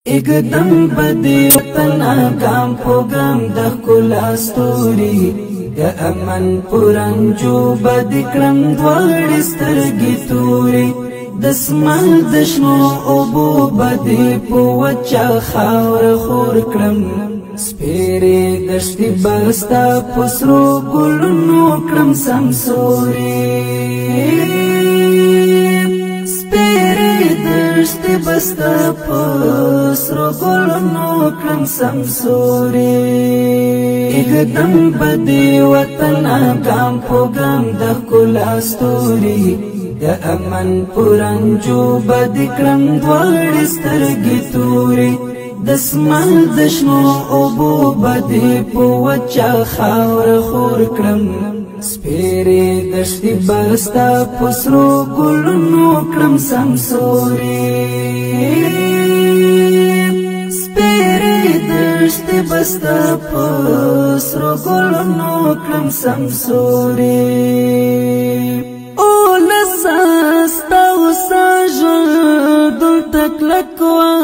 اقدم بدی وطن آگام پوگام دخکلا ستوری یا امن پرنجو بدی کرم دوار سترگی توری دسمال دشنو اوبو بدی پوچا خاور خور کرم سپیری دشتی بستا پسرو گلنو کرم سمسوری دشتی بستا پسرو گلنو کرم سمسوری اقدم بدی وطن آگام پوگام دخکلا ستوری یا امن پرنجو بدی کرم دوار سترگی توری دسمال دشنو اوبو بدی پوچا خاور خور کرم سپیری دشتی بستا پسرو گلنو کرم سمسوری سپیری دشتی بستا پسرو گلنو کرم سمسوری او لساستا وسا جل دل تکلکوا